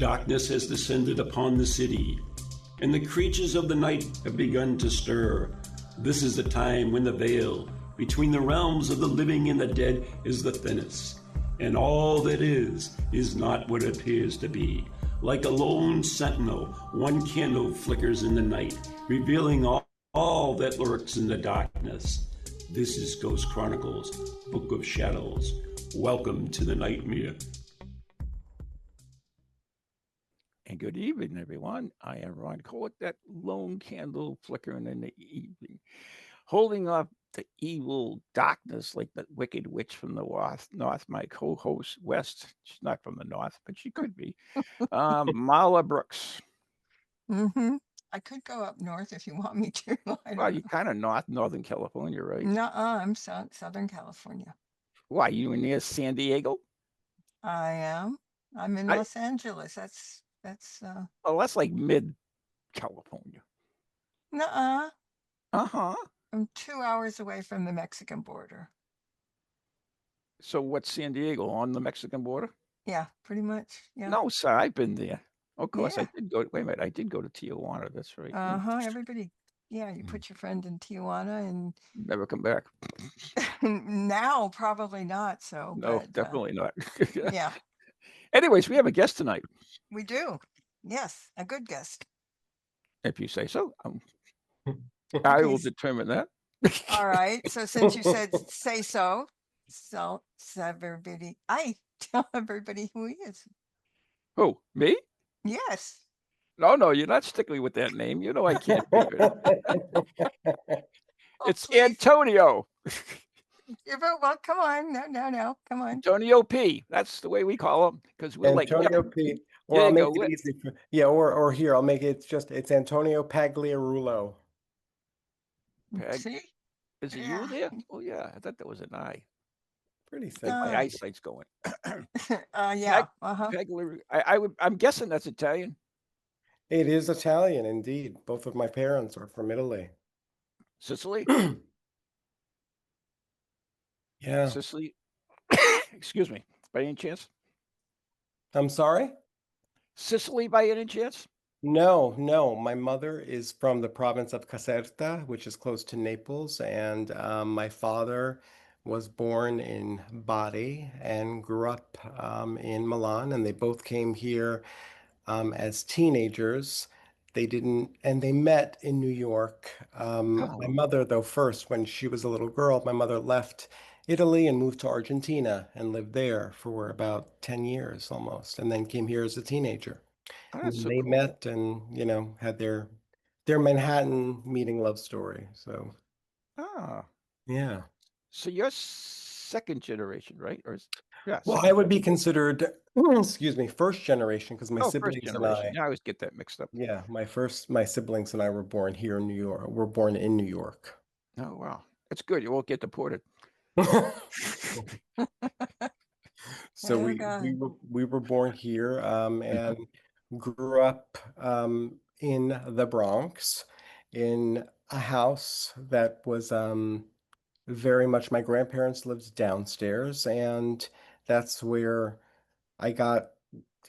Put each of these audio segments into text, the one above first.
Darkness has descended upon the city, and the creatures of the night have begun to stir. This is the time when the veil between the realms of the living and the dead is the thinnest, and all that is not what it appears to be. Like a lone sentinel, one candle flickers in the night, revealing all that lurks in the darkness. This is Ghost Chronicles, Book of Shadows. Welcome to the nightmare. And good evening, everyone. I am Ron Cole, that lone candle flickering in the evening, holding up the evil darkness like the wicked witch from the north. My co-host West, she's not from the north, but she could be. Marla Brooks. Mm-hmm. I could go up north if you want me to. Well, you're kind of Northern California, right? Nuh-uh, I'm Southern California. Why, you near San Diego? I am. I'm in Los Angeles. That's Oh, that's like mid California. nuh-uh. Uh-huh. I'm 2 hours away from the Mexican border. So what's San Diego, on the Mexican border? Yeah, pretty much. Yeah. No, sir, I've been there. Of course, Yeah. I did go. Wait a minute, I did go to Tijuana. That's right. Everybody. Yeah, you put your friend in Tijuana and Never come back. now probably not so. No, but, definitely not. yeah. Anyways, we have a guest tonight, We do. Yes, a good guest. if you say so. I will Okay. determine that. All right. So since you said say so, everybody, I tell everybody who he is. Who, me? Yes. No, you're not sticking with that name. You know I can't be here. It's please. Antonio. Well, come on. No. Come on. Antonio P. That's the way we call him, because we're Antonio like P. Or there I'll you make go. it easy. Yeah, or here I'll make it's Antonio Pagliarulo. See? Is it you there? Oh yeah, I thought that was an I. Pretty simple. My eyesight's going. Yeah. I'm guessing that's Italian. It is Italian indeed. Both of my parents are from Italy. Sicily? Yeah. Sicily? Excuse me. By any chance? I'm sorry? Sicily by any chance? No. My mother is from the province of Caserta, which is close to Naples, and my father was born in Bari and grew up in Milan, and they both came here as teenagers. They met in New York. My mother, though, first, when she was a little girl, my mother left Italy and moved to Argentina and lived there for about 10 years almost, and then came here as a teenager. Oh, And that's then so they cool. met and, had their Manhattan meeting love story. So, yeah. So you're second generation, right? Well, I would be considered, excuse me, first generation because my first siblings and generation. I. Yeah, I always get that mixed up. Yeah, my siblings and I were born here in New York. We're born in New York. Oh wow, that's good. You won't get deported. So we were born here and grew up in the Bronx in a house that was very much my grandparents lived downstairs, and that's where I got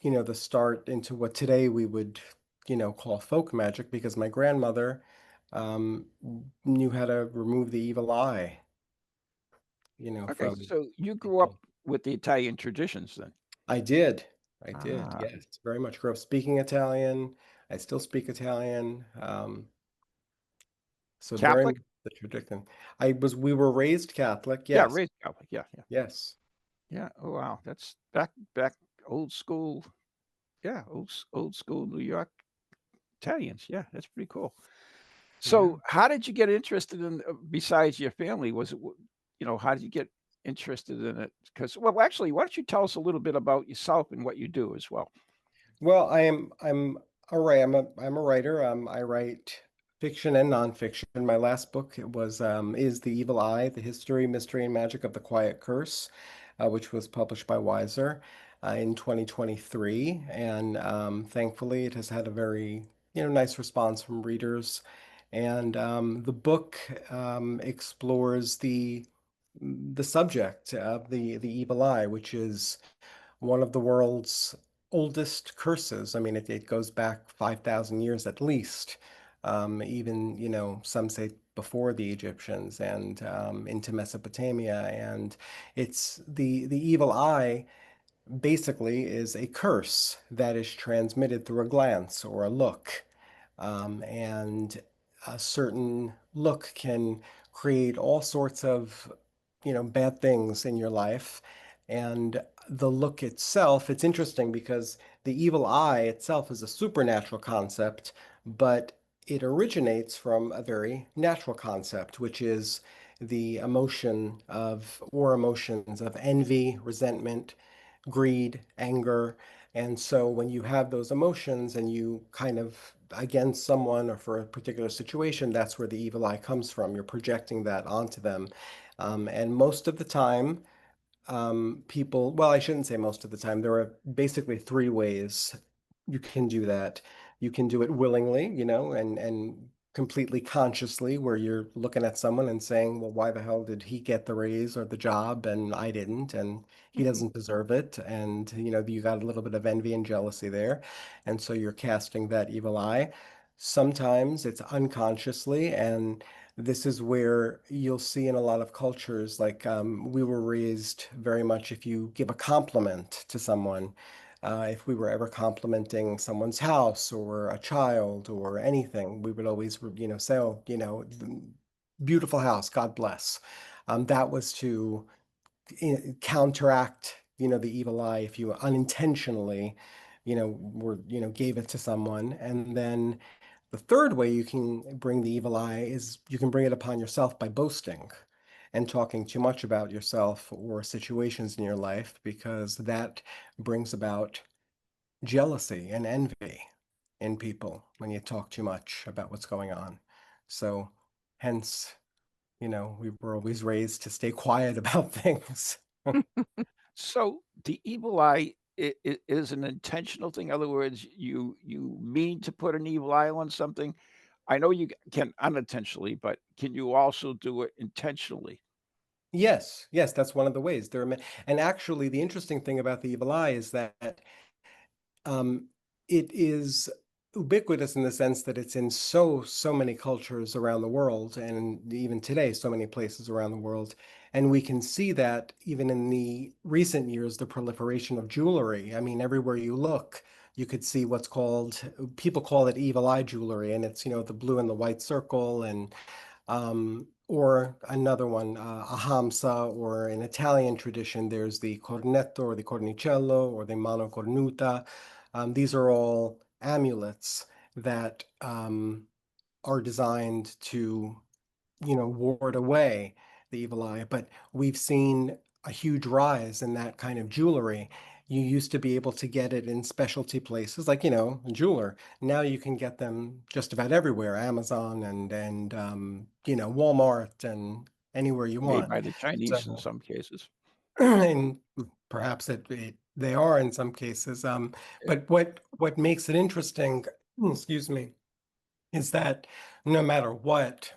the start into what today we would call folk magic, because my grandmother um, knew how to remove the evil eye. Okay, From so you grew up with the Italian traditions then? I did. Yes, very much grew up speaking Italian. I still speak Italian. So very Catholic? much the tradition. We were raised Catholic. Yeah, Yes. raised Catholic. Yeah. Yes. Yeah. Oh wow, that's back old school. Yeah, old school New York Italians. Yeah, that's pretty cool. So, how did you get interested in, besides your family? Was it, how did you get interested in it? Because, well, actually, why don't you tell us a little bit about yourself and what you do as well? Well, I'm all right. I'm a writer. I write fiction and nonfiction. My last book was is The Evil Eye: The History, Mystery, and Magic of the Quiet Curse, which was published by Weiser in 2023, and thankfully it has had a very nice response from readers. And the book explores the subject of the evil eye, which is one of the world's oldest curses. I mean, it goes back 5,000 years at least. Even, some say before the Egyptians and into Mesopotamia. And it's the evil eye basically is a curse that is transmitted through a glance or a look. And a certain look can create all sorts of, bad things in your life. And the look itself, it's interesting because the evil eye itself is a supernatural concept, but it originates from a very natural concept, which is the emotions of envy, resentment, greed, anger. And so when you have those emotions and you kind of against someone or for a particular situation, that's where the evil eye comes from. You're projecting that onto them. And most of the time, people, well, I shouldn't say most of the time. There are basically three ways you can do that. You can do it willingly, and completely consciously, where you're looking at someone and saying, well, why the hell did he get the raise or the job and I didn't? And he doesn't deserve it. And, you got a little bit of envy and jealousy there. And so you're casting that evil eye. Sometimes it's unconsciously, and this is where you'll see in a lot of cultures, like we were raised very much if you give a compliment to someone, if we were ever complimenting someone's house or a child or anything, we would always, say, oh, beautiful house, God bless. That was to counteract, the evil eye if you unintentionally, gave it to someone. And then the third way you can bring the evil eye is you can bring it upon yourself by boasting and talking too much about yourself or situations in your life, because that brings about jealousy and envy in people when you talk too much about what's going on. So, hence, we were always raised to stay quiet about things. So the evil eye is an intentional thing. In other words, you mean to put an evil eye on something. I know you can unintentionally, but can you also do it intentionally? Yes, yes, that's one of the ways. And actually, the interesting thing about the evil eye is that um, it is ubiquitous in the sense that it's in so many cultures around the world, and even today, so many places around the world. And we can see that even in the recent years, the proliferation of jewelry. I mean, everywhere you look, you could see what's called, people call it evil eye jewelry, and it's, the blue and the white circle, and or another one, a hamsa, or in Italian tradition, there's the cornetto or the cornicello or the mano cornuta. These are all amulets that are designed to, ward away the evil eye. But we've seen a huge rise in that kind of jewelry. You used to be able to get it in specialty places like, a jeweler. Now you can get them just about everywhere, Amazon and Walmart and anywhere you Made want. by the Chinese in So, some cases. and perhaps they are in some cases. Yeah. But what makes it interesting, excuse me, is that no matter what,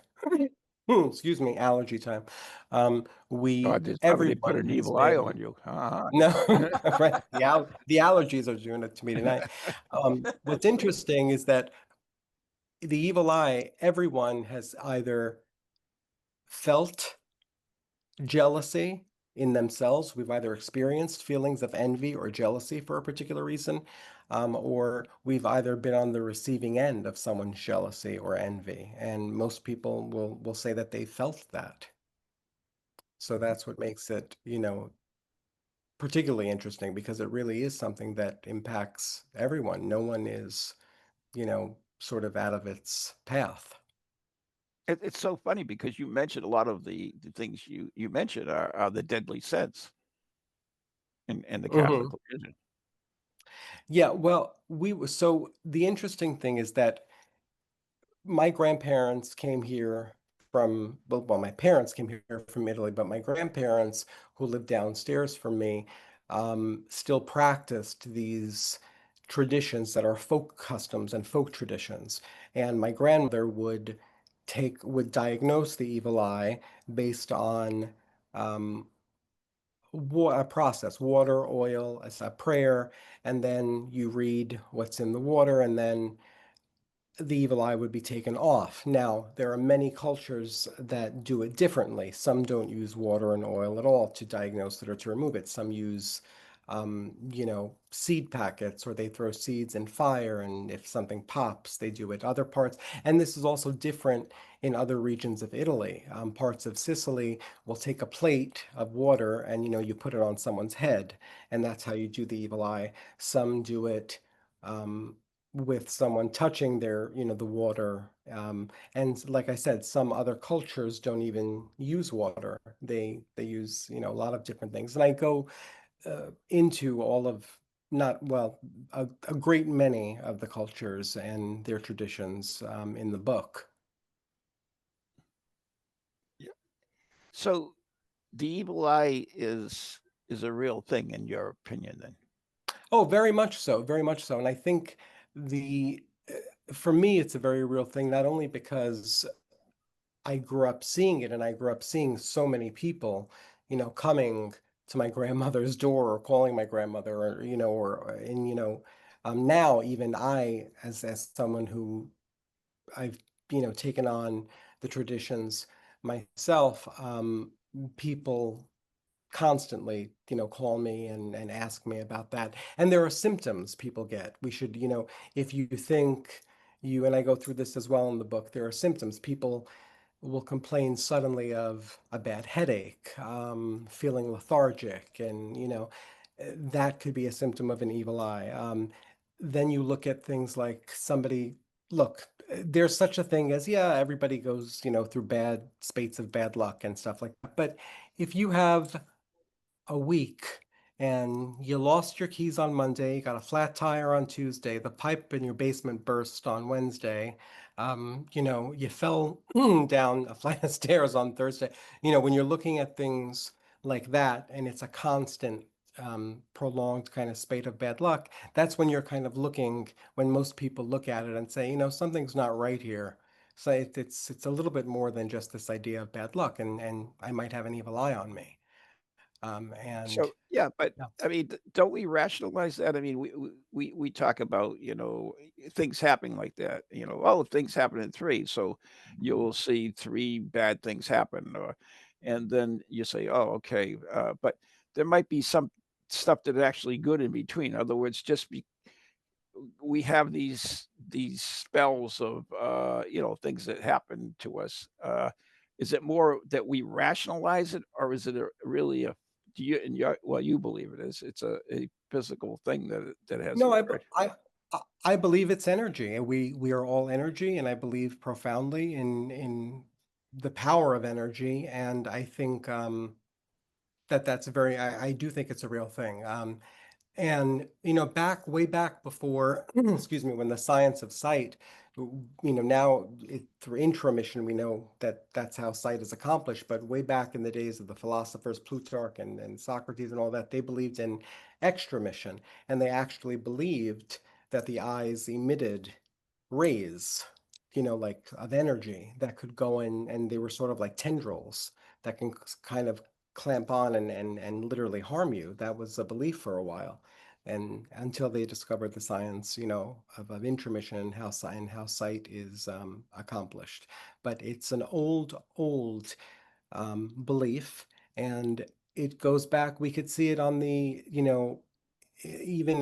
excuse me, allergy time, God, there's probably they put everyone an has evil eye been, on you. Uh-huh. no, right, the allergies are doing it to me tonight. What's interesting is that the evil eye, everyone has either felt jealousy in themselves. We've either experienced feelings of envy or jealousy for a particular reason, or we've either been on the receiving end of someone's jealousy or envy. And most people will say that they felt that. So that's what makes it, particularly interesting, because it really is something that impacts everyone. No one is, sort of out of its path. It's so funny because you mentioned a lot of the things you mentioned are the deadly sins in the Catholic Mhm. religion. Yeah, well, so the interesting thing is that my grandparents came here from, well, my parents came here from Italy, but my grandparents, who lived downstairs from me, still practiced these traditions that are folk customs and folk traditions. And my grandmother would diagnose the evil eye based on um, a process, water, oil, as a prayer, and then you read what's in the water, and then the evil eye would be taken off. Now, there are many cultures that do it differently. Some don't use water and oil at all to diagnose it or to remove it. Some use, seed packets, or they throw seeds in fire, and if something pops, they do it. Other parts, and this is also different in other regions of Italy. Parts of Sicily will take a plate of water and, you put it on someone's head, and that's how you do the evil eye. Some do it. Um, with someone touching the water. And like I said, some other cultures don't even use water. They use, a lot of different things. And I go into all of not well a great many of the cultures and their traditions in the book. Yeah. So the evil eye is a real thing in your opinion, then? Oh, very much so, very much so. And I think the for me, it's a very real thing, not only because I grew up seeing it, and I grew up seeing so many people, coming to my grandmother's door or calling my grandmother, or, and, now even I, as someone who I've, taken on the traditions myself, people constantly, call me and ask me about that. And there are symptoms people get. We should, if you think and I go through this as well in the book, there are symptoms. People will complain suddenly of a bad headache, feeling lethargic, and that could be a symptom of an evil eye. Then you look at things like look, there's such a thing as, yeah, everybody goes, through bad spates of bad luck and stuff like that. But if you have a week and you lost your keys on Monday, got a flat tire on Tuesday, the pipe in your basement burst on Wednesday, you fell down a flight of stairs on Thursday. When you're looking at things like that and it's a constant, prolonged kind of spate of bad luck, that's when you're kind of looking, when most people look at it and say, something's not right here. So it's a little bit more than just this idea of bad luck, and I might have an evil eye on me. And So yeah, but yeah. I mean, don't we rationalize that? I mean, we talk about things happening like that. Oh, things happen in three, so you'll see three bad things happen, and then you say, oh, okay, but there might be some stuff that are actually good in between. In other words, we have these spells of things that happen to us. Is it more that we rationalize it, or is it really a do you and your well you believe it is it's a physical thing that has No, occurred? I believe it's energy, and we are all energy, and I believe profoundly in the power of energy, and I think that's I do think it's a real thing. And way back before, excuse me, when the science of sight, now through intromission, we know that that's how sight is accomplished. But way back in the days of the philosophers Plutarch and Socrates and all that, they believed in extramission, and they actually believed that the eyes emitted rays, like of energy that could go in, and they were sort of like tendrils that can kind of clamp on and literally harm you. That was a belief for a while. And until they discovered the science, of intromission and how sight is accomplished. But it's an old belief, and it goes back. We could see it on even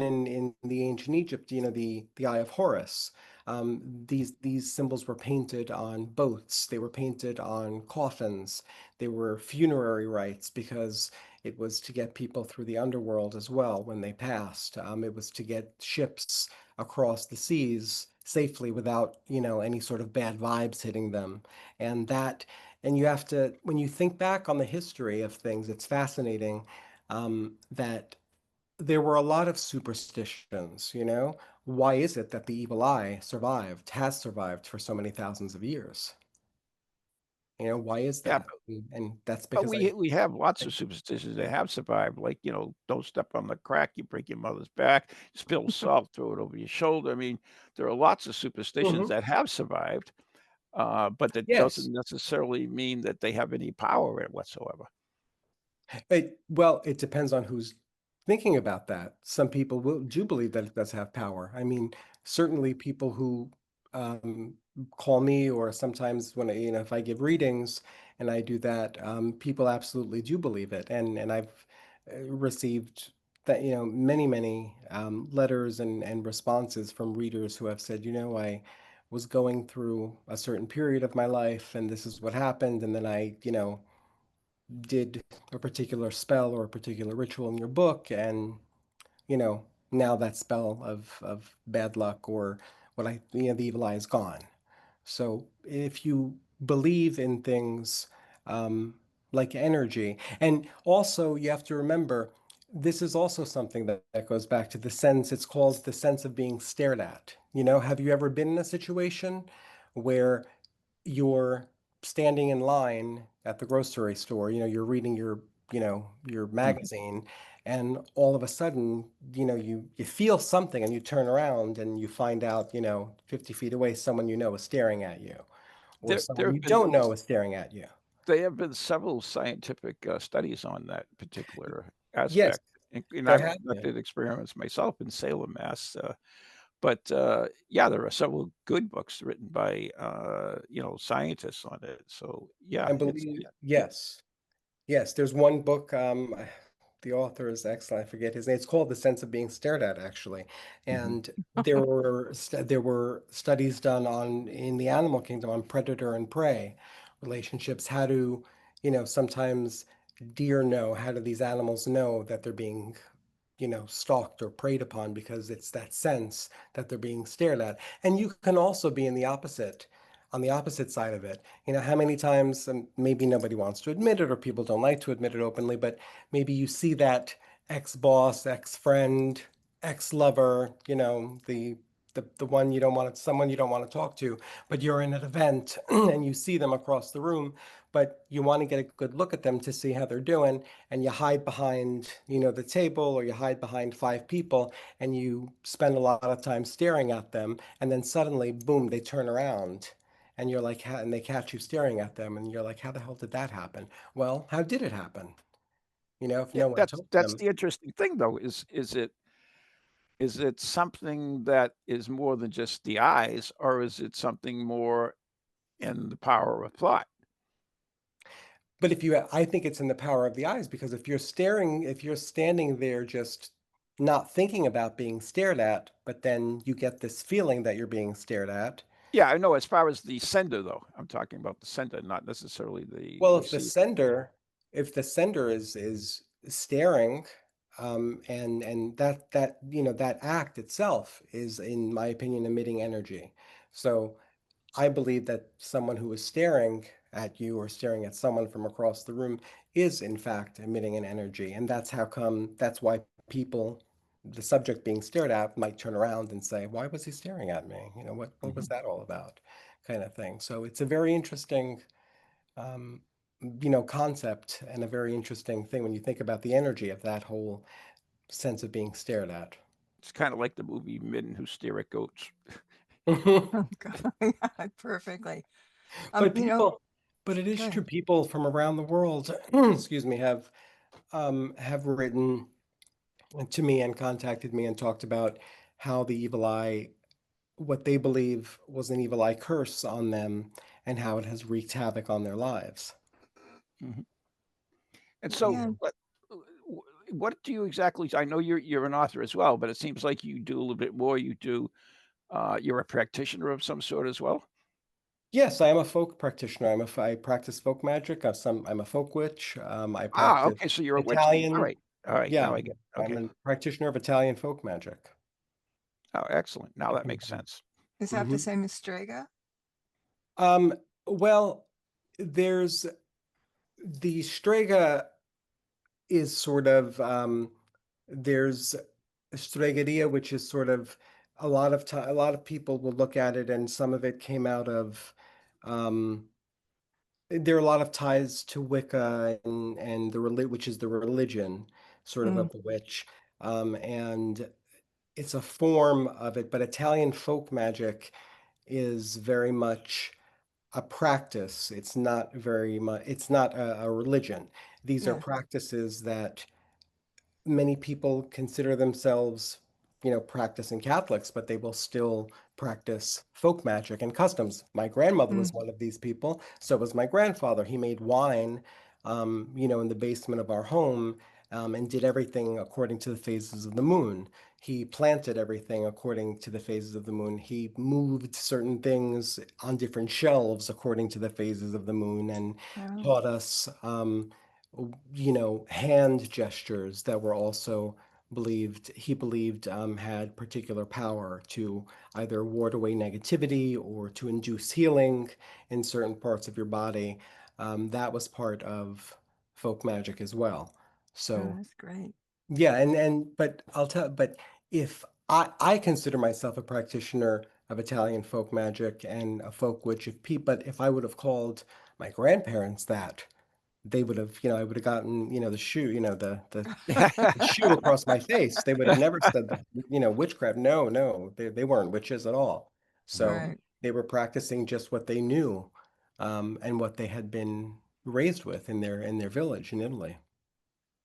in the ancient Egypt, the Eye of Horus. These symbols were painted on boats. They were painted on coffins. They were funerary rites because it was to get people through the underworld as well when they passed. It was to get ships across the seas safely without, any sort of bad vibes hitting them. And and you have to, when you think back on the history of things, it's fascinating that there were a lot of superstitions, Why is it that the evil eye has survived for so many thousands of years? Why is Yeah, that? And that's but because we have lots of superstitions that have survived, like, don't step on the crack, you break your mother's back, spill salt, throw it over your shoulder. I mean, there are lots of superstitions Mhm. that have survived, but that Yes. doesn't necessarily mean that they have any power in it whatsoever. Well, it depends on who's thinking about that. Some people do believe that it does have power. I mean, certainly people who um, call me, or sometimes when if I give readings and I do that, people absolutely do believe it. And I've received that, many letters and responses from readers who have said, I was going through a certain period of my life, and this is what happened, and then I, did a particular spell or a particular ritual in your book, and now that spell of bad luck, or what the evil eye is gone. So if you believe in things um, like energy, and also you have to remember, this is also something that goes back to the sense. It's called the sense of being stared at. Have you ever been in a situation where you're standing in line at the grocery store, you're reading your Mhm. magazine, and all of a sudden, you feel something, and you turn around and you find out, 50 feet away, someone is staring at you, or There someone you have been don't know is staring at you. there have been several scientific studies on that particular Yes, aspect, and there I've have been. conducted experiments myself in Salem, Mass. But yeah, there are several good books written by scientists on it. So yeah, And believe, yes. Yes, there's one book. The author is excellent. I forget his name. It's called The Sense of Being Stared At, actually. Mhm. And there were studies done on in the animal kingdom on predator and prey relationships. How do, sometimes deer know? How do these animals know that they're being stalked or preyed upon, because it's that sense that they're being stared at. And you can also be on the opposite side of it. How many times, maybe nobody wants to admit it, or people don't like to admit it openly, but maybe you see that ex-boss, ex-friend, ex-lover, the one you don't want to, someone you don't want to talk to, but you're in an event and you see them across the room, but you want to get a good look at them to see how they're doing, and you hide behind, the table, or you hide behind five people, and you spend a lot of time staring at them, and then suddenly, boom, they turn around, and you're like, and they catch you staring at them, and you're like, how the hell did that happen? Well, how did it happen? If Yeah, no one told that's them. the interesting thing, though. Is it something that is more than just the eyes, or is it something more in the power of thought? But I think it's in the power of the eyes, because if you're standing there just not thinking about being stared at, but then you get this feeling that you're being stared at. Yeah, I know. As far as the sender, though, I'm talking about the sender, not necessarily the Well, receiver. if the sender is staring, and that act itself is, in my opinion, emitting energy. So I believe that someone who is staring at you, or staring at someone from across the room, is in fact emitting an energy. And that's why people, the subject being stared at, might turn around and say, why was he staring at me? What was Mhm. that all about? Kind of thing. So it's a very interesting um, concept, and a very interesting thing when you think about the energy of that whole sense of being stared at. It's kind of like the movie Men Who Stare at Goats. Oh, God. Yeah, perfectly. But You know, people, but it is go true. ahead. People from around the world, excuse me, have written to me and contacted me and talked about how the evil eye, what they believe was an evil eye curse on them, and how it has wreaked havoc on their lives. Mhm. And so, Yeah. what do you exactly? I know you're an author as well, but it seems like you do a little bit more. You're a practitioner of some sort as well. Yes, I am a folk practitioner. I practice folk magic. I'm a folk witch. I Ah, practice okay. So you're a witch. All Italian. right. All right. Yeah, Now I get. I'm Okay. a practitioner of Italian folk magic. Oh, excellent. Now that makes Mhm. sense. Is that the Mhm. same as Strega? Um, well, there's the Strega is sort of there's Stregeria, which is sort of, a lot of people will look at it, and some of it came out of um, there are a lot of ties to Wicca, and which is the religion sort Mm, of the witch, and it's a form of it. But Italian folk magic is very much a practice. It's not very much. It's not a religion. these are Yeah. practices that many people consider themselves, practicing Catholics, but they will still practice folk magic and customs. My grandmother Mm. was one of these people. So was my grandfather. He made wine, in the basement of our home, and did everything according to the phases of the moon. He planted everything according to the phases of the moon. He moved certain things on different shelves according to the phases of the moon and Wow. taught us, hand gestures that were also he believed had particular power to either ward away negativity or to induce healing in certain parts of your body. That was part of folk magic as well. Oh, So that's great. yeah, but if I consider myself a practitioner of Italian folk magic and a folk witch, but if I would have called my grandparents that, they would have, I would have gotten, the shoe, the shoe across my face. They would have never said that, witchcraft. No, no, they weren't witches at all. So Right. they were practicing just what they knew, and what they had been raised with in their village in Italy.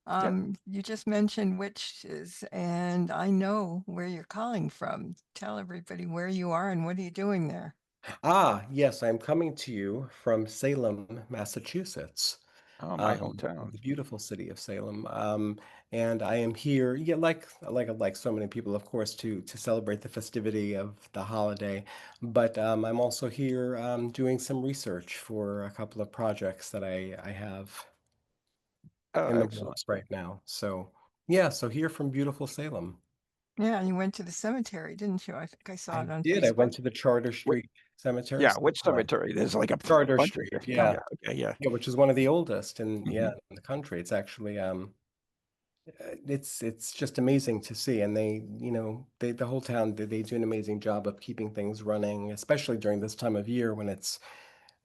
Yeah. You just mentioned witches, and I know where you're calling from. Tell everybody where you are and what are you doing there? Ah, yes, I'm coming to you from Salem, Massachusetts. Oh, my hometown. The beautiful city of Salem. And I am here, yeah, like so many people, of course, to celebrate the festivity of the holiday. But I'm also here doing some research for a couple of projects that I have Oh, in the excellent. works right now. So yeah, so here from beautiful Salem. Yeah, and you went to the cemetery, didn't you? I think I saw I it on did. I Facebook. went to the Charter Wh- Street Cemetery. yeah, which cemetery? There's like a Charter bunch of Street, here. Yeah, yeah. yeah, okay, yeah. Yeah, which is one of the oldest Hmm. in the country. It's actually it's just amazing to see, and the whole town, they do an amazing job of keeping things running, especially during this time of year when it's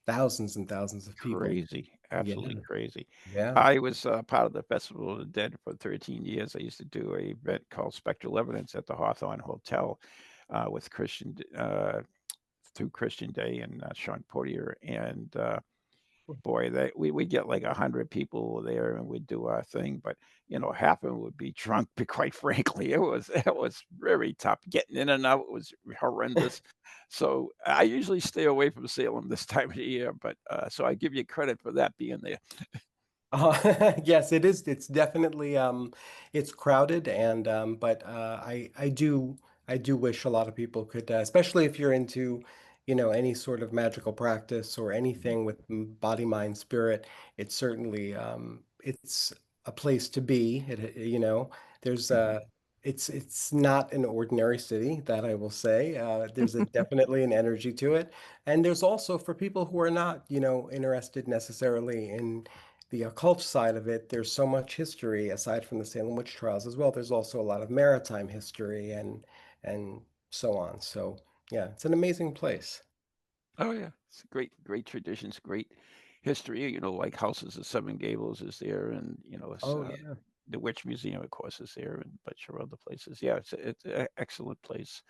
thousands and thousands of people. Crazy, Yeah, absolutely crazy. yeah. I was part of the Festival of the Dead for 13 years. I used to do a event called Spectral Evidence at the Hawthorne Hotel with through Christian Day and Sean Portier. And boy, we get like 100 people there, and we'd do our thing. But half of them would be drunk. But quite frankly, it was very tough getting in and out. It was horrendous. So I usually stay away from Salem this time of the year. But so I give you credit for that being there. Yes, it is. It's definitely it's crowded, and but I do wish a lot of people could, especially if you're into, any sort of magical practice or anything with body, mind, spirit. It's certainly it's a place to be. There's Mhm. it's not an ordinary city, that I will say. There's definitely an energy to it, and there's also for people who are not, interested necessarily in the occult side of it, there's so much history aside from the Salem witch trials as well. There's also a lot of maritime history and so on. So yeah, it's an amazing place. Oh yeah, it's great, great traditions, great history. Like Houses of Seven Gables is there, and it's, Oh yeah. the Witch Museum, of course, is there, and a bunch of other places. Yeah, it's an excellent place.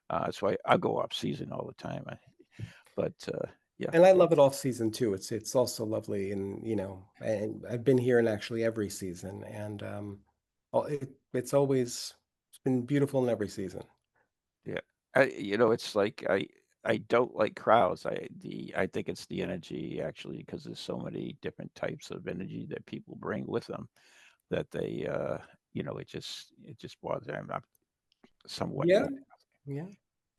That's why I go off season all the time. But yeah, And I love it off season too. It's also lovely, and and I've been here in actually every season, and it's been beautiful in every season. yeah. It's like I don't like crowds. I think it's the energy actually because there's so many different types of energy that people bring with them that they it just bothers them. I'm somewhat Yeah, new. yeah.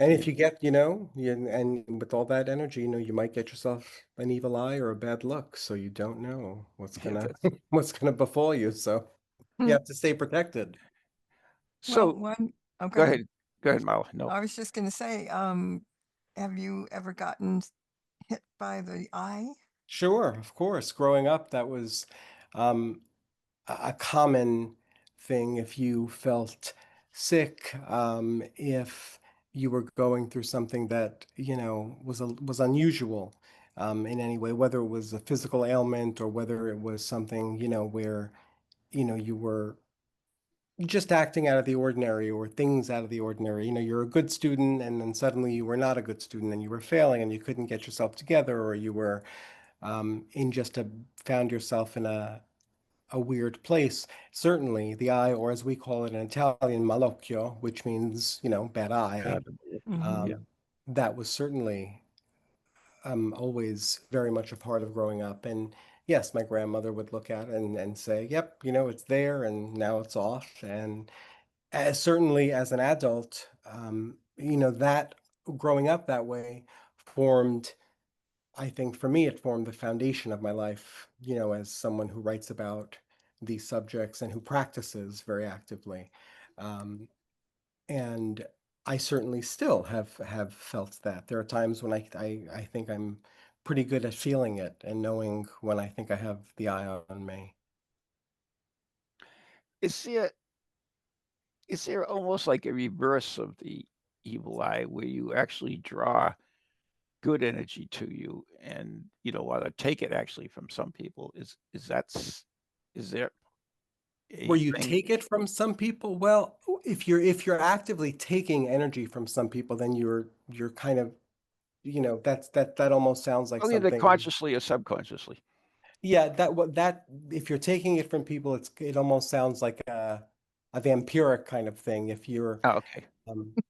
And Yeah. if you get, and with all that energy, you might get yourself an evil eye or a bad look, so you don't know what's Yeah, gonna that's what's gonna befall you. So you Hmm. have to stay protected. Well, so oh, go go ahead. ahead. Go ahead, Mal. No. I was just going to say, have you ever gotten hit by the eye? Sure, of course. Growing up, that was um, a common thing if you felt sick, if you were going through something that, was unusual in any way, whether it was a physical ailment or whether it was something, where, you were just acting out of the ordinary or things out of the ordinary. You're a good student and then suddenly you were not a good student and you were failing and you couldn't get yourself together, or you were in just a found yourself in a weird place. Certainly, the eye, or as we call it in Italian, malocchio, which means, bad eye, Hmm. Yeah. um, that was certainly always very much a part of growing up. And yes, my grandmother would look at it and say, yep, it's there and now it's off. And certainly as an adult, that growing up that way formed, I think for me, it formed the foundation of my life, as someone who writes about these subjects and who practices very actively. Um, and I certainly still have felt that. There are times when I think I'm pretty good at feeling it and knowing when I think I have the eye on me. Is there is there almost like a reverse of the evil eye where you actually draw good energy to you and you don't want to take it actually from some people? Is there a Where you thing? take it from some people, well, if you're actively taking energy from some people, then you're kind of, that almost sounds like Either something. consciously or subconsciously. Yeah, that if you're taking it from people, it almost sounds like a vampiric kind of thing if you're Oh, okay.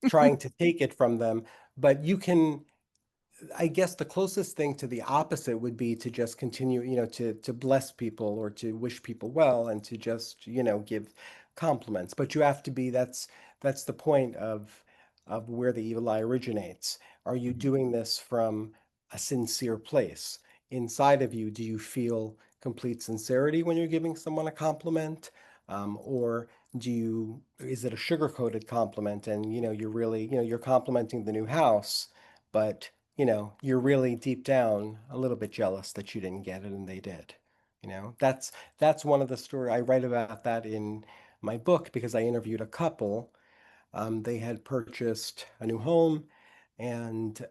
trying to take it from them. But you can, I guess the closest thing to the opposite would be to just continue, to bless people or to wish people well and to just, give compliments. But you have to be, that's the point of where the evil eye originates. Are you Mhm. doing this from a sincere place? Inside of you, do you feel complete sincerity when you're giving someone a compliment? Or is it a sugar-coated compliment and, you're really, you're complimenting the new house, but you're really deep down a little bit jealous that you didn't get it and they did. That's one of the story I write about that in my book because I interviewed a couple. They had purchased a new home and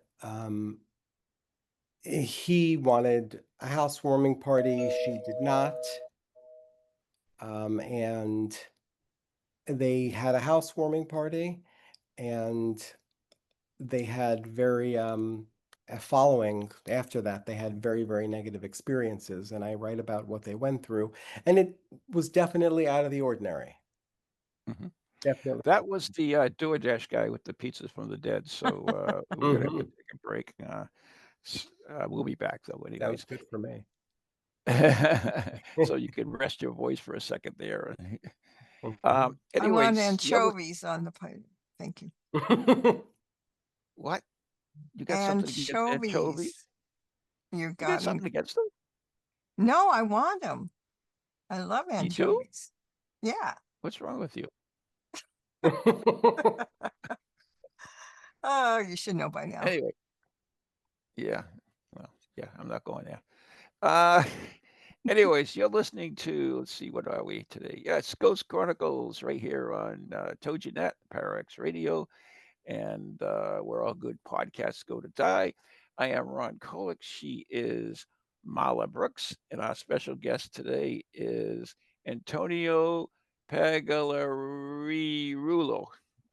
he wanted a housewarming party. She did not. And they had a housewarming party and they had very following after that they had very very negative experiences and I write about what they went through and it was definitely out of the ordinary, Mhm. definitely. That was the DoorDash guy with the pizzas from the dead. So we're gonna have to Hmm. take a break. We'll be back though, Sounds anyways. good for me. So you can rest your voice for a second there. Mhm. I want Anyways, anchovies on the plate. Thank you. what? You got something against anchovies? Anchovies. You You got got me. something against them? No, I want them. I love You do? anchovies. Yeah. What's wrong with you? Oh, you should know by now. Anyway, yeah. Well, yeah, I'm not going there. Uh, anyways, you're listening to, let's see, what are we today? Yeah, it's Ghost Chronicles right here on TogiNet, Parax Radio, and where all good podcasts go to die. I am Ron Kolick. She is Mala Brooks, and our special guest today is Antonio Pagliarulo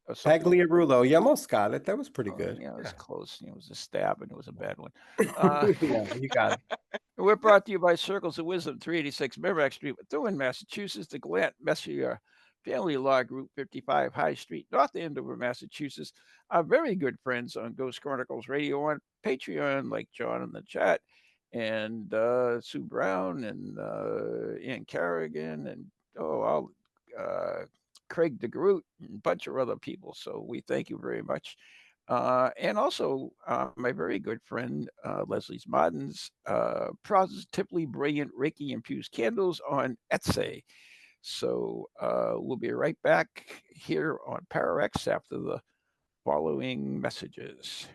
or something like that. Pagliarulo, you almost got it. That was pretty Oh, good. yeah, it was Yeah. close. It was a stab, and it was a bad one. Uh, No, you got We're brought to you by Circles of Wisdom, 386 Merrimack Street, Methuen, Massachusetts, the Glant Messier Family Law Group, 55 High Street, North Andover, Massachusetts. Our very good friends on Ghost Chronicles Radio on Patreon, like John in the chat, and Sue Brown, and Ian Carrigan, and all Craig DeGroot, and a bunch of other people. So we thank you very much. And also, my very good friend Leslie's Martins, positively brilliant Reiki infused candles on Etsy. So we'll be right back here on Pararex after the following messages.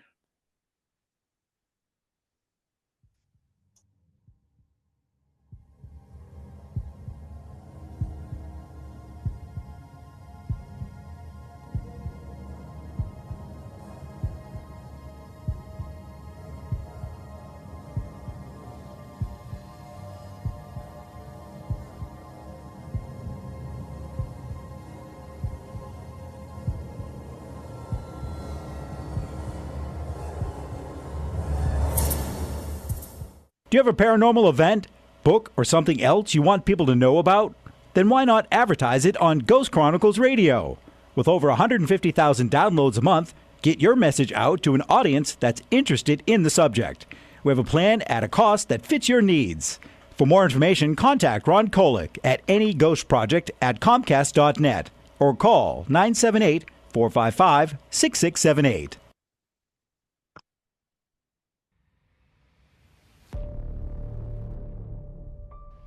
Do you have a paranormal event, book or something else you want people to know about? Then why not advertise it on Ghost Chronicles Radio? With over 150,000 downloads a month, get your message out to an audience that's interested in the subject. We have a plan at a cost that fits your needs. For more information, contact Ron Kolick at anyghostproject@comcast.net or call 978-455-6678.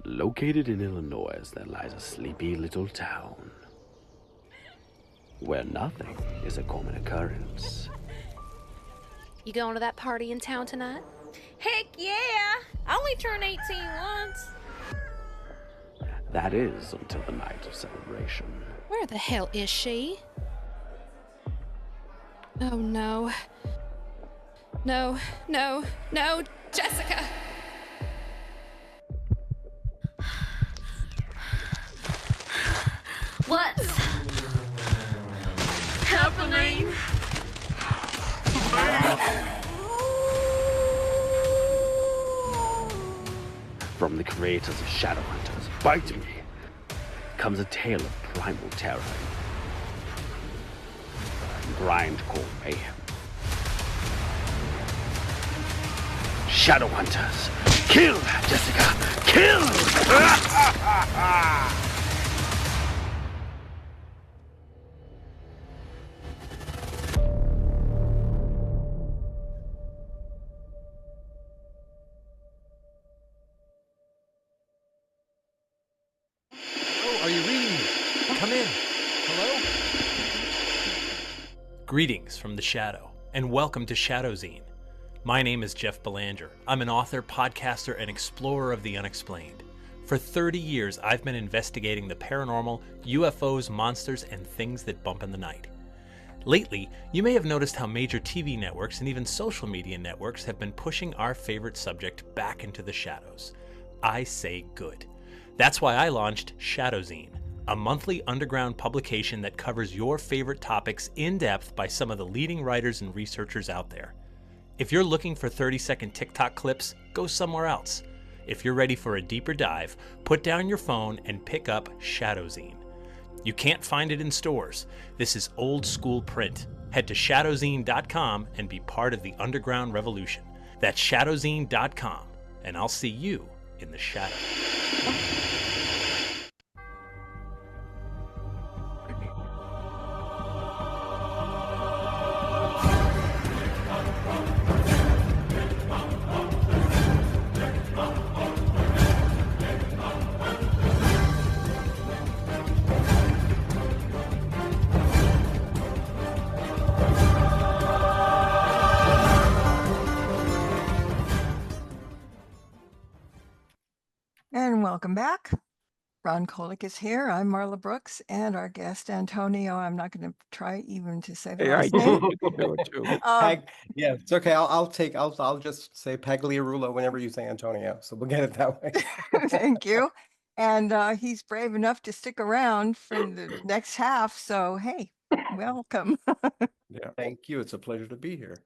Located in Illinois, there lies a sleepy little town where nothing is a common occurrence. You going to that party in town tonight? Heck yeah! I only turned 18 once. That is until the night of celebration. Where the hell is she? Oh no. No, no, no, Jessica! What's happening? From the creators of Shadowhunters, Bite Me, comes a tale of primal terror and grindcore mayhem. Shadowhunters, kill, Jessica, kill! Are you reading me? Come in. Hello? Greetings from the Shadow, and welcome to Shadowzine. My name is Jeff Belanger. I'm an author, podcaster, and explorer of the unexplained. For 30 years, I've been investigating the paranormal, UFOs, monsters, and things that bump in the night. Lately, you may have noticed how major TV networks and even social media networks have been pushing our favorite subject back into the shadows. I say good. That's why I launched Shadowzine, a monthly underground publication that covers your favorite topics in depth by some of the leading writers and researchers out there. If you're looking for 30-second TikTok clips, go somewhere else. If you're ready for a deeper dive, put down your phone and pick up Shadowzine. You can't find it in stores. This is old school print. Head to shadowzine.com and be part of the underground revolution. That's shadowzine.com, and I'll see you in the shadow. And welcome back. Ron Kolick is here. I'm Marla Brooks, and our guest Antonio. I'm not going to try even to say the Hey, I last name. do it too. Yeah, it's okay. I'll just say Pagliarulo whenever you say Antonio. So we'll get it that way. Thank you. And he's brave enough to stick around for the next half. So hey, welcome. Yeah. Thank you. It's a pleasure to be here.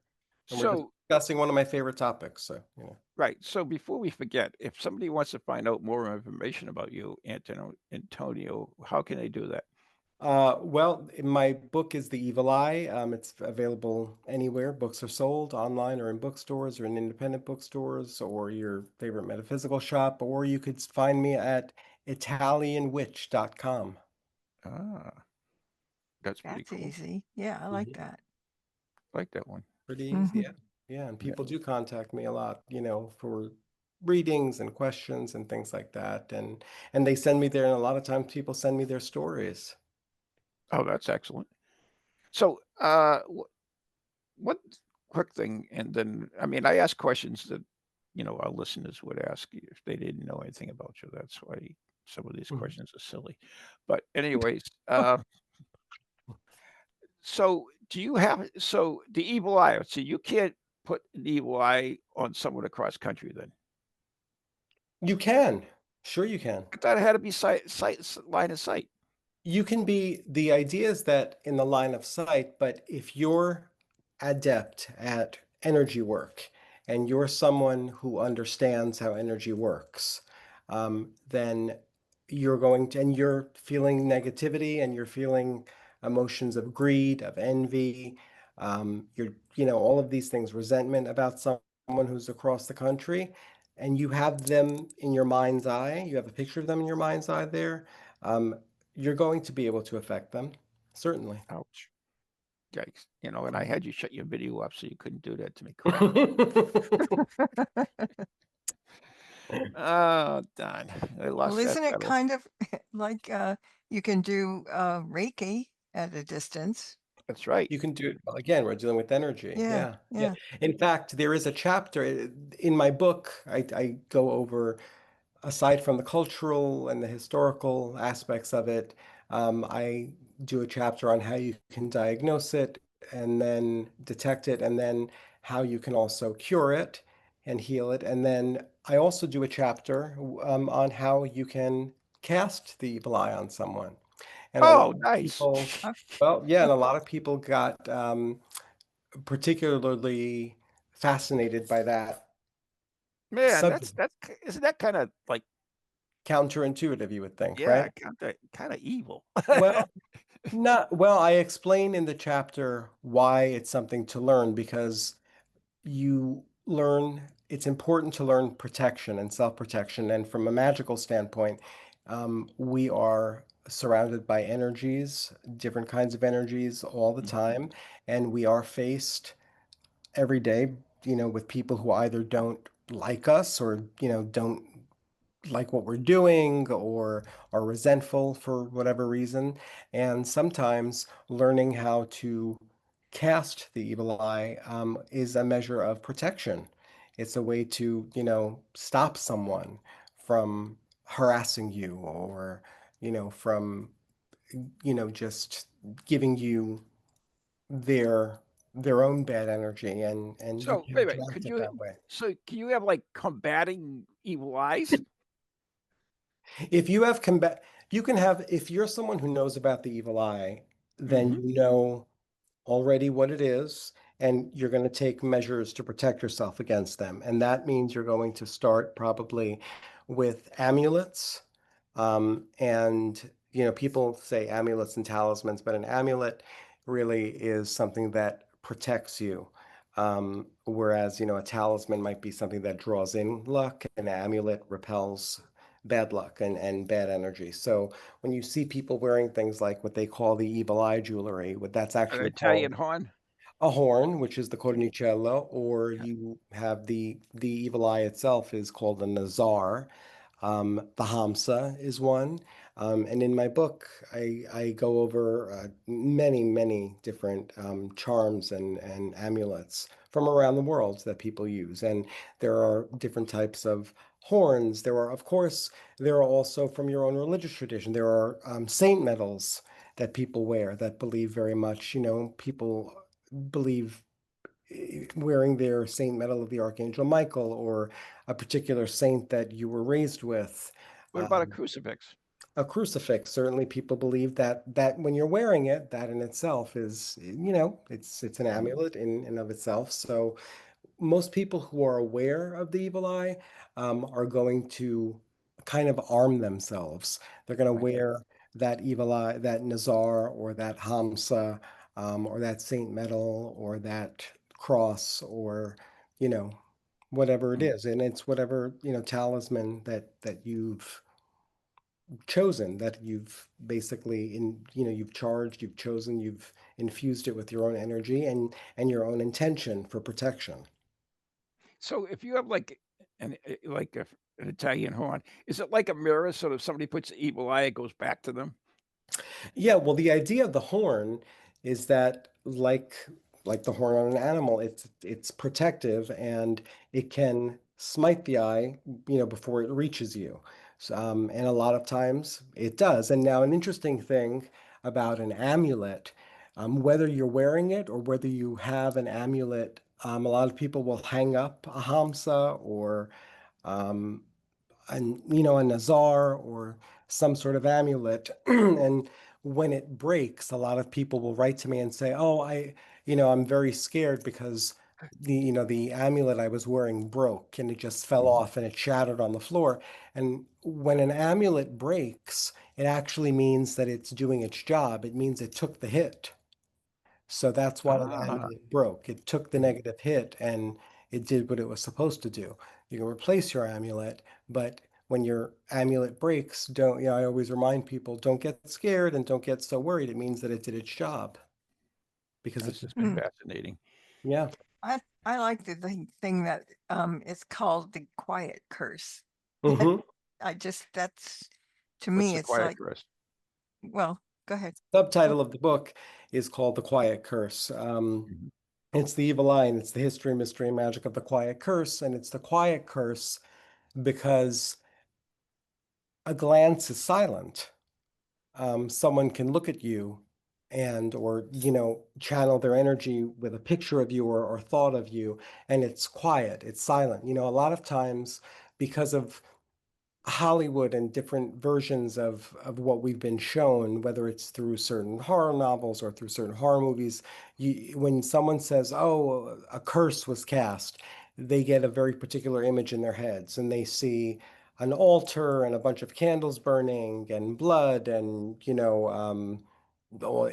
And we're So, discussing one of my favorite topics. So, right. So before we forget, if somebody wants to find out more information about you, Antonio, how can they do that? Well, my book is The Evil Eye. It's available anywhere books are sold, online or in bookstores or in independent bookstores or your favorite metaphysical shop, or you could find me at italianwitch.com. Ah, that's pretty That's cool. easy. Yeah, I like that. I like that one. Pretty easy, Mhm. yeah. Yeah, and people do contact me a lot, for readings and questions and things like that. And they send me there, and a lot of times people send me their stories. Oh, that's excellent. So, what quick thing, and then, I mean, I ask questions that, our listeners would ask you if they didn't know anything about you. That's why some of these Mhm. questions are silly. But anyways, so the evil eye, so you can't put an evil eye on someone across country then? You can. Sure you can. I thought it had to be line of sight. You can be, the idea is that in the line of sight, but if you're adept at energy work and you're someone who understands how energy works, then you're going to, and you're feeling negativity and you're feeling emotions of greed, of envy, all of these things, resentment about someone who's across the country, and you have them in your mind's eye, you have a picture of them in your mind's eye there, um, you're going to be able to affect them, certainly. Ouch. Yikes. And I had you shut your video up so you couldn't do that to me. Cool. Oh, darn. I lost Well, that isn't it battle. kind of like you can do Reiki at a distance? That's right. You can do it. Again, we're dealing with energy. Yeah, Yeah. yeah. In fact, there is a chapter in my book. I go over, aside from the cultural and the historical aspects of it, I do a chapter on how you can diagnose it and then detect it, and then how you can also cure it and heal it. And then I also do a chapter on how you can cast the evil eye on someone. And a lot Oh, of nice. people, well, yeah, and a lot of people got particularly fascinated by that Man, subject. isn't that kind of like, Counterintuitive, you would think, yeah, right? kind of evil. Well, I explain in the chapter why it's something to learn, because you learn, it's important to learn protection and self-protection. And from a magical standpoint, we are surrounded by energies, different kinds of energies all the time. And we are faced every day, with people who either don't like us, or, don't like what we're doing, or are resentful for whatever reason. And sometimes learning how to cast the evil eye is a measure of protection. It's a way to, stop someone from harassing you, or, from, just giving you their their own bad energy, and you So can wait, wait. interact it that way. Can you have like combating evil eyes? If you have combat, you can have, if you're someone who knows about the evil eye, then Mm-hmm. you know already what it is, and you're going to take measures to protect yourself against them. And that means you're going to start probably with amulets. And, people say amulets and talismans, but an amulet really is something that protects you. Whereas, a talisman might be something that draws in luck, an amulet repels bad luck and bad energy. So when you see people wearing things like what they call the evil eye jewelry, what that's An actually Italian called horn? a horn, which is the Okay. cornicella, or Yeah. you have the evil eye itself is called a nazar. The Hamsa is one. And in my book, I go over many, many different charms and amulets from around the world that people use. And there are different types of horns. There are, of course, there are also from your own religious tradition, there are saint medals that people wear that believe very much, people believe wearing their saint medal of the Archangel Michael, or a particular saint that you were raised with. What about a crucifix? A crucifix, certainly people believe that when you're wearing it, that in itself is, it's an Mhm. amulet in and of itself. So most people who are aware of the evil eye are going to kind of arm themselves. They're going to Right. wear that evil eye, that Nazar, or that Hamsa, or that Saint Medal, or that cross, or you know whatever it Mm. is, and it's whatever talisman that you've chosen, that you've basically you've charged, you've chosen, you've infused it with your own energy and your own intention for protection. So if you have like an Italian horn, is it like a mirror? So if somebody puts the evil eye, it goes back to them. Yeah, well, the idea of the horn is that, like the horn on an animal, it's protective, and it can smite the eye, before it reaches you. So, and a lot of times it does. And now an interesting thing about an amulet, whether you're wearing it or whether you have an amulet, a lot of people will hang up a hamsa, or um, a nazar, or some sort of amulet. And when it breaks, a lot of people will write to me and say, oh, I'm very scared because the amulet I was wearing broke and it just fell off and it shattered on the floor. And when an amulet breaks, it actually means that it's doing its job. It means it took the hit. So that's why an Ah, amulet broke. It took the negative hit and it did what it was supposed to do. You can replace your amulet, but when your amulet breaks, don't, I always remind people, don't get scared and don't get so worried. It means that it did its job because this it, is Mm. fascinating. yeah. I like the thing that it's called the quiet curse. Hmm. That's to What's me, the it's quiet like, curse? well, go ahead. Subtitle of the book is called The Quiet Curse. Mhm. It's the evil eye, and it's the history, mystery, and magic of the quiet curse. And it's the quiet curse because a glance is silent. Someone can look at you and or channel their energy with a picture of you or thought of you, and it's quiet, it's silent. A lot of times because of Hollywood and different versions of what we've been shown, whether it's through certain horror novels or through certain horror movies, when someone says, "Oh, a curse was cast," they get a very particular image in their heads, and they see an altar and a bunch of candles burning and blood and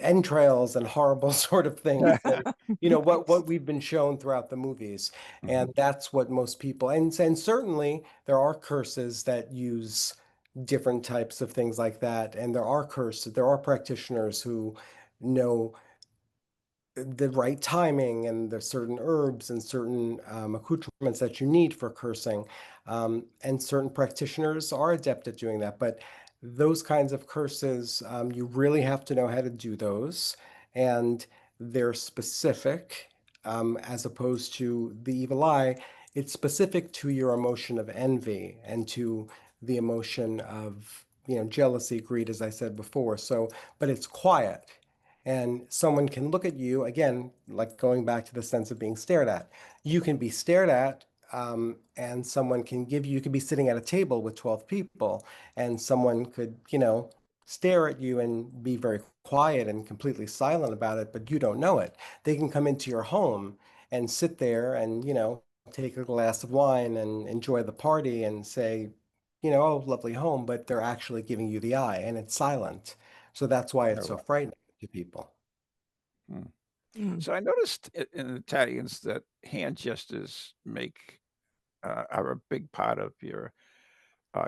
entrails and horrible sort of things. And what we've been shown throughout the movies. And that's what most people, and certainly there are curses that use different types of things like that. And there are practitioners who know the right timing and the certain herbs and certain accoutrements that you need for cursing. And certain practitioners are adept at doing that. But those kinds of curses, you really have to know how to do those. And they're specific, as opposed to the evil eye. It's specific to your emotion of envy and to the emotion of, jealousy, greed, as I said before. So, but it's quiet and someone can look at you again, like going back to the sense of being stared at. You can be stared at, and someone can give you, you could be sitting at a table with 12 people, and someone could, stare at you and be very quiet and completely silent about it, but you don't know it. They can come into your home and sit there and, take a glass of wine and enjoy the party and say, oh, lovely home, but they're actually giving you the eye and it's silent. So that's why it's Oh, so wow. frightening to people. Hmm. Mm. So I noticed in Italians that hand gestures are a big part of your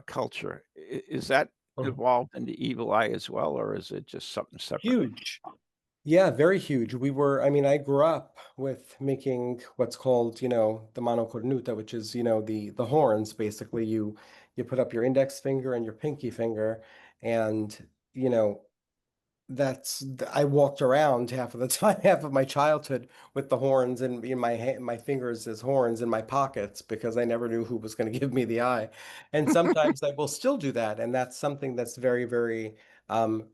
culture. Is that Mhm. involved in the evil eye as well, or is it just something separate? Huge. Yeah, very huge. I mean, I grew up with making what's called, the mano cornuta, which is, the horns. Basically, you put up your index finger and your pinky finger, and you know, I walked around half of the time, half of my childhood with the horns and in my my fingers as horns in my pockets because I never knew who was going to give me the eye. And sometimes I will still do that, and that's something that's very, very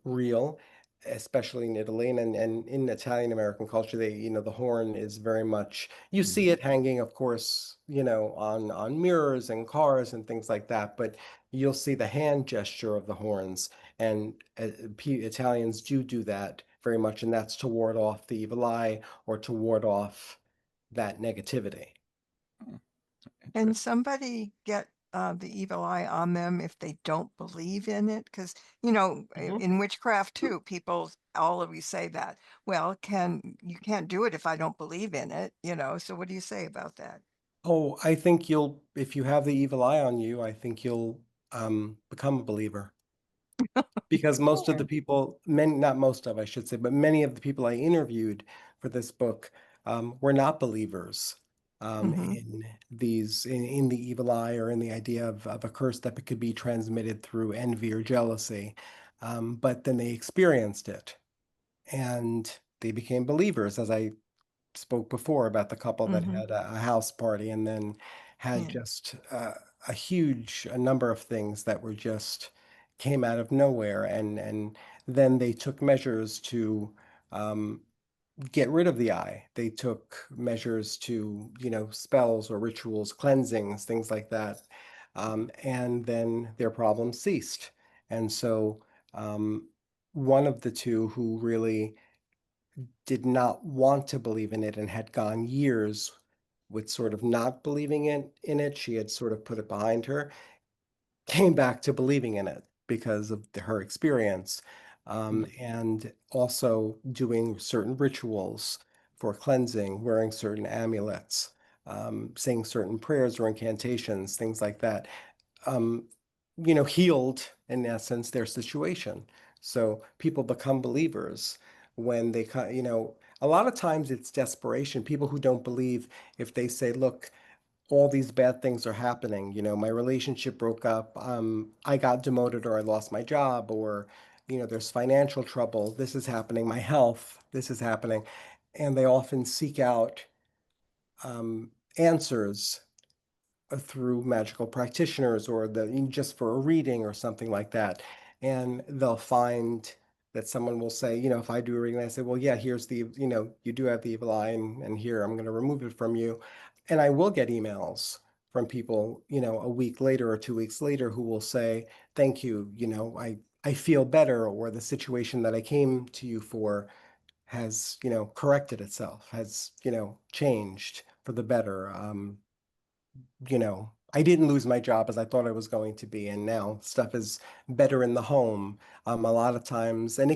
real, especially in Italy and in Italian American culture. The horn is very much you Mhm. see it hanging, of course, on mirrors and cars and things like that, but you'll see the hand gesture of the horns and Italians do that very much, and that's to ward off the evil eye or to ward off that negativity. Hmm. Can Interesting. somebody get the evil eye on them if they don't believe in it? Because, Mhm. in witchcraft too, people always say that. Well, you can't do it if I don't believe in it. So what do you say about that? Oh, I think if you have the evil eye on you, I think you'll become a believer. Because most of Yeah. the people, many, not most of, I should say, but many of the people I interviewed for this book were not believers Hmm. in the evil eye or in the idea of a curse that could be transmitted through envy or jealousy. But then they experienced it and they became believers, as I spoke before about the couple that Hmm. had a house party and then had Yeah. just a number of things that were just came out of nowhere and then they took measures to um, get rid of the eye. They took measures to, spells or rituals, cleansings, things like that. And then their problems ceased. And so one of the two who really did not want to believe in it and had gone years with sort of not believing in it. She had sort of put it behind her, came back to believing in it because of her experience, and also doing certain rituals for cleansing, wearing certain amulets, saying certain prayers or incantations, things like that, um, healed in essence their situation. So people become believers when they, a lot of times it's desperation. People who don't believe, if they say, look, all these bad things are happening. My relationship broke up. I got demoted or I lost my job or, there's financial trouble. This is happening. My health, this is happening. And they often seek out answers through magical practitioners or just for a reading or something like that. And they'll find that someone will say, if I do a reading, I say, well, yeah, here's you do have the evil eye and here, I'm going to remove it from you. And I will get emails from people, a week later or 2 weeks later who will say, thank you, I feel better, or the situation that I came to you for has, corrected itself, has, changed for the better. I didn't lose my job as I thought I was going to be, and now stuff is better in the home. A lot of times, and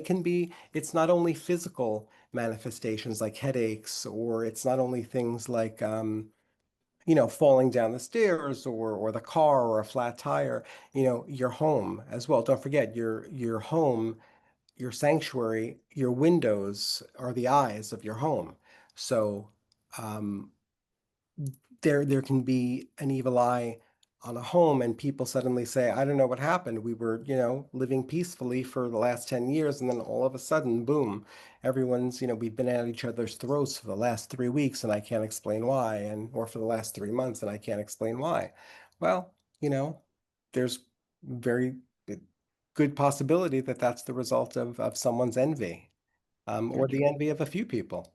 it's not only physical manifestations like headaches, or it's not only things like, falling down the stairs or the car or a flat tire, your home as well. Don't forget your home, your sanctuary, your windows are the eyes of your home. So, um, there can be an evil eye on a home and people suddenly say, I don't know what happened. We were, living peacefully for the last 10 years and then all of a sudden, boom, everyone's, we've been at each other's throats for the last 3 weeks and I can't explain why, or for the last 3 months and I can't explain why. Well, there's very good possibility that that's the result of someone's envy, or the envy of a few people.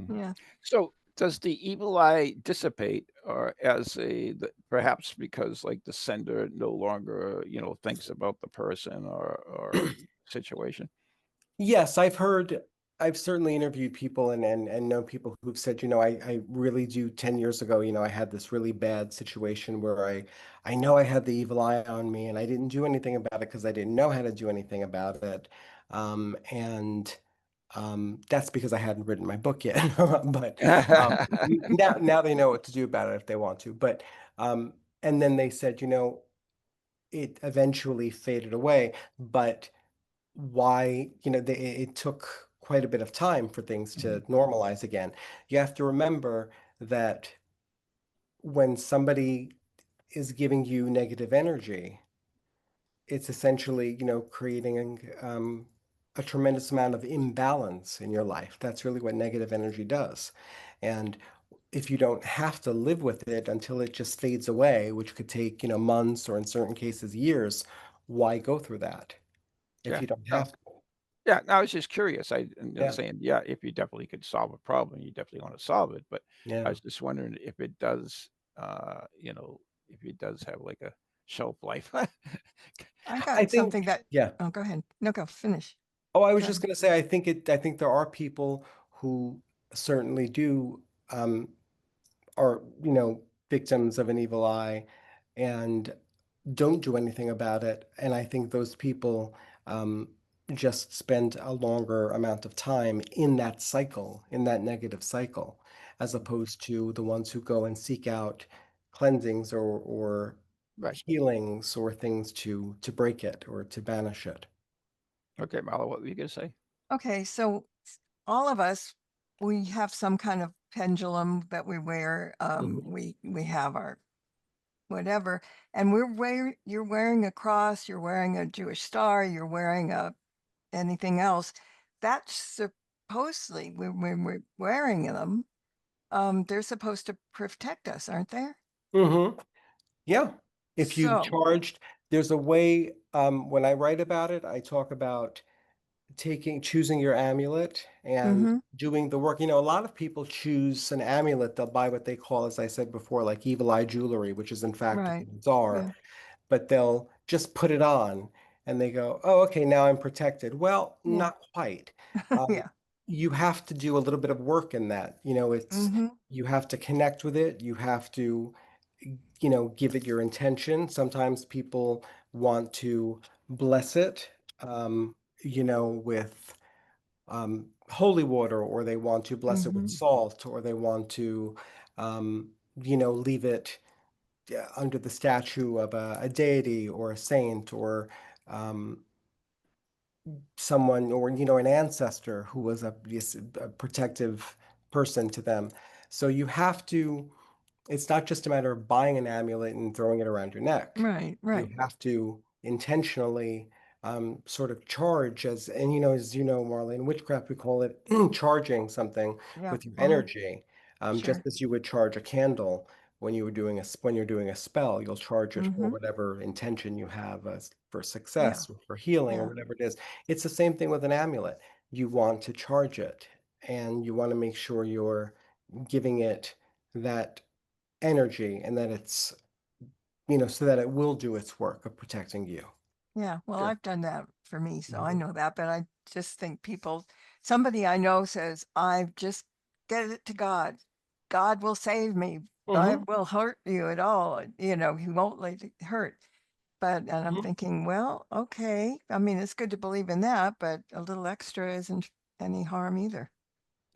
Yeah. So does the evil eye dissipate, or perhaps because like the sender no longer, thinks about the person or situation? Yes, I've certainly interviewed people and know people who've said, I really do. 10 years ago, I had this really bad situation where I know I had the evil eye on me and I didn't do anything about it because I didn't know how to do anything about it. And that's because I hadn't written my book yet. But now they know what to do about it if they want to. But and then they said, it eventually faded away, but why, it took quite a bit of time for things to normalize again. You have to remember that when somebody is giving you negative energy, it's essentially, creating a tremendous amount of imbalance in your life. That's really what negative energy does. And if you don't have to live with it until it just fades away, which could take, months or in certain cases years, why go through that if Yeah. you don't No. have to? Yeah, no, I was just curious. Yeah. Saying, yeah, if you definitely could solve a problem, you definitely want to solve it. But I Yeah. was just wondering if it does, if it does have like a shelf life. I I got think, something that, yeah. oh, go ahead. No, go finish. Oh, I was just Sorry. going to say, I think there are people who certainly do, are, victims of an evil eye and don't do anything about it. And I think those people, just spend a longer amount of time in that cycle, in that negative cycle, as opposed to the ones who go and seek out cleansings or Right. healings or things to break it or to banish it. Okay, Marla, what were you gonna say? Okay, so all of us, we have some kind of pendulum that we wear. We have our whatever, and you're wearing a cross, you're wearing a Jewish star, you're wearing a anything else. That's supposedly when we're wearing them, they're supposed to protect us, aren't they? Mm-hmm. Yeah. If you've So, charged, there's a way, when I write about it, I talk about choosing your amulet and mm-hmm, doing the work. A lot of people choose an amulet. They'll buy what they call, as I said before, like evil eye jewelry, which is in fact right. bizarre, Yeah. but they'll just put it on and they go, oh, okay, now I'm protected. Well, Yeah. not quite. Um, Yeah. you have to do a little bit of work in that. It's Mm-hmm. you have to connect with it. You have to, give it your intention. Sometimes people want to bless it, with holy water, or they want to bless it with Mm-hmm. salt, or they want to, leave it under the statue of a deity or a saint, or um, someone, or an ancestor who was a protective person to them. So you have to, it's not just a matter of buying an amulet and throwing it around your neck. Right, You right. have to intentionally sort of charge, as you know, Marlene, witchcraft, we call it charging something Yeah. with your Uh-huh. energy. Just Sure. as you would charge a candle when you're doing a spell, you'll charge it for Mm-hmm. whatever intention you have, for Yeah. success or for healing or Yeah. whatever it is. It's the same thing with an amulet. You want to charge it, and you want to make sure you're giving it that energy, and that it's, so that it will do its work of protecting you. Yeah. Well, Sure. I've done that for me, so I Mhm. know that, but I just think somebody I know says, I just get it to God. God will save me. I Mhm. will hurt you at all. He won't let it hurt. And I'm Mhm. thinking, well, okay. I mean, it's good to believe in that, but a little extra isn't any harm either.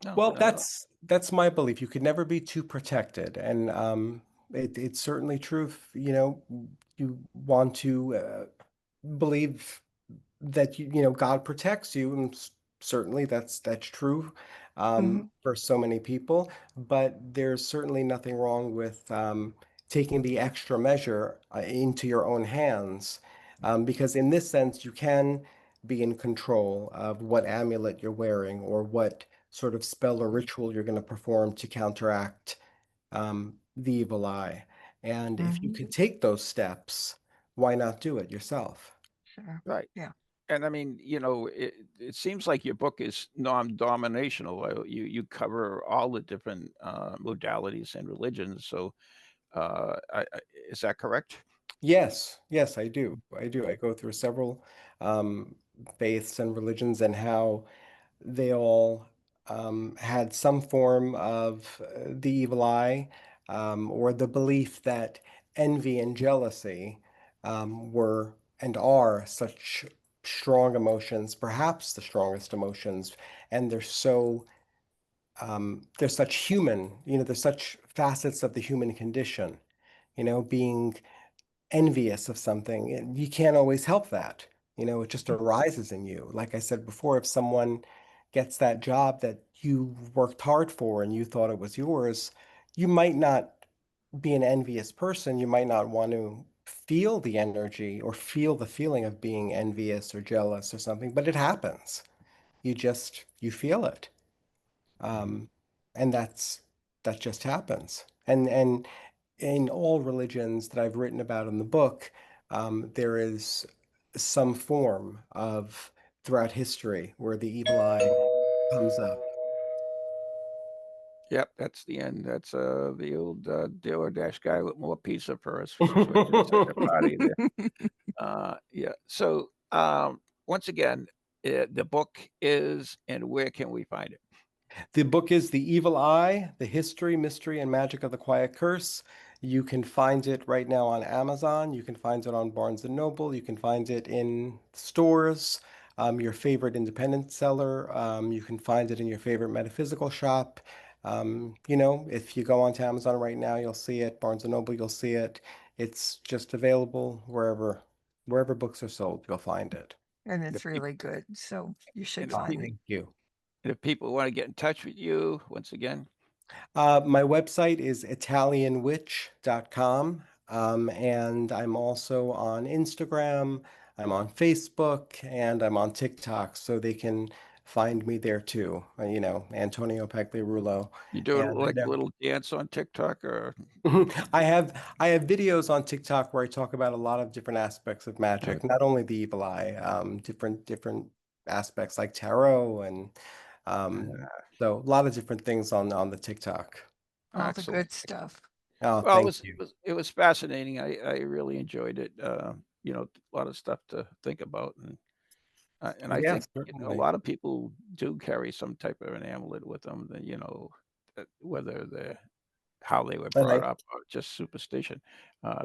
No, Well, not at all. that's my belief. You could never be too protected, and it's certainly true. You want to believe that God protects you, and certainly that's true Hmm. for so many people. But there's certainly nothing wrong with taking the extra measure into your own hands, because in this sense you can be in control of what amulet you're wearing, or what sort of spell or ritual you're going to perform to counteract the evil eye. And if you Hmm. can take those steps, why not do it yourself? Sure. Right. Yeah. And I mean, it seems like your book is non-dominational. You cover all the different modalities and religions. So, is that correct? Yes, yes, I do. I do. I go through several um, faiths and religions, and how they all had some form of the evil eye, or the belief that envy and jealousy were and are such strong emotions, perhaps the strongest emotions, and they're such human. They're such facets of the human condition. Being envious of something, and you can't always help that. It just arises in you. Like I said before, if someone gets that job that you worked hard for and you thought it was yours, you might not be an envious person. You might not want to feel the energy or feel the feeling of being envious or jealous or something, but it happens. You feel it. Um, and that just happens. And in all religions that I've written about in the book, there is some form of throughout history where the evil eye comes up. Yep, that's the end. That's the old dealer dash guy with more pizza for us. That's what it is at the party there. Yeah. So once again, the book is, and where can we find it? The book is The Evil Eye: The History, Mystery, and Magic of the Quiet Curse. You can find it right now on Amazon. You can find it on Barnes and Noble. You can find it in stores, your favorite independent seller. You can find it in your favorite metaphysical shop. If you go onto Amazon right now, you'll see it. Barnes and Noble, you'll see it. It's just available wherever books are sold. You'll find it. And And if it's really good. So you should and if find people, it. Thank you. and if people want to get in touch with you, once again, My website is italianwitch.com. And I'm also on Instagram, I'm on Facebook, and I'm on TikTok, so they can find me there too. Antonio Pagliarulo. you do And I like a know little dance on TikTok or I have videos on TikTok where I talk about a lot of different aspects of uh, magic, not only the evil eye, different aspects like tarot, and um, so a lot of different things on the TikTok. All the excellent. good stuff. Oh, Well, thank you. it was fascinating. I really enjoyed it. A lot of stuff to think about, and And I Yeah, think a certainly. lot of people do carry some type of an amulet with them. That whether they're how they were And brought I, up or just superstition,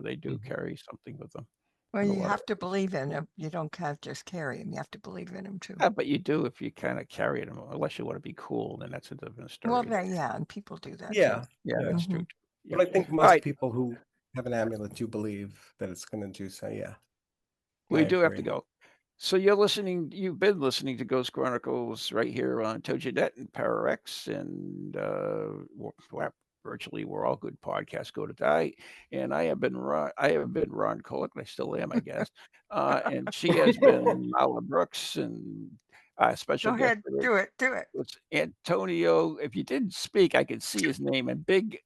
they do carry something with them. Well, in a you lot of have to ways. believe in him. You don't have just carry him. You have to believe in him too. But you do if you kind of carry them, unless you want to be cool. Then that's a different Well, story. yeah, and people do that yeah, too. Yeah, yeah. that's true. Mhm. Yeah. But I think All most right, people who have an amulet do believe that it's going to do so. Yeah, I we do have to agree. go. So you've been listening to Ghost Chronicles right here on TogiNet and PowerX, and virtually where all good podcasts go to die. And I have been Ron Kolick, and I still am, I guess. And she has been Mala Brooks, and special Go guest ahead, today do it, do it. was Antonio. If you didn't speak, I could see his name in big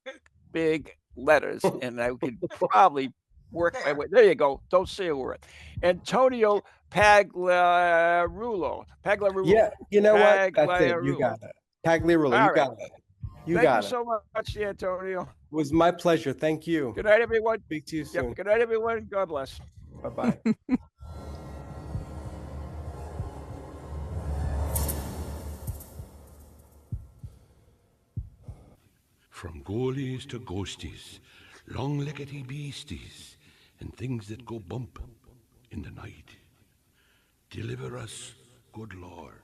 letters, and I could probably work my way. There you go. Don't say a word. Antonio Pagliarulo. Yeah, you know what? That's it. You Pagliarulo. got it. Pagliarulo, you All right. got it. You Thank you got it. so much, Antonio. It was my pleasure. Thank you. Good night, everyone. Speak to you Yep. soon. Good night, everyone. God bless. Bye-bye. From goalies to ghosties, long-leggedy beasties, and things that go bump in the night. Deliver us, good Lord.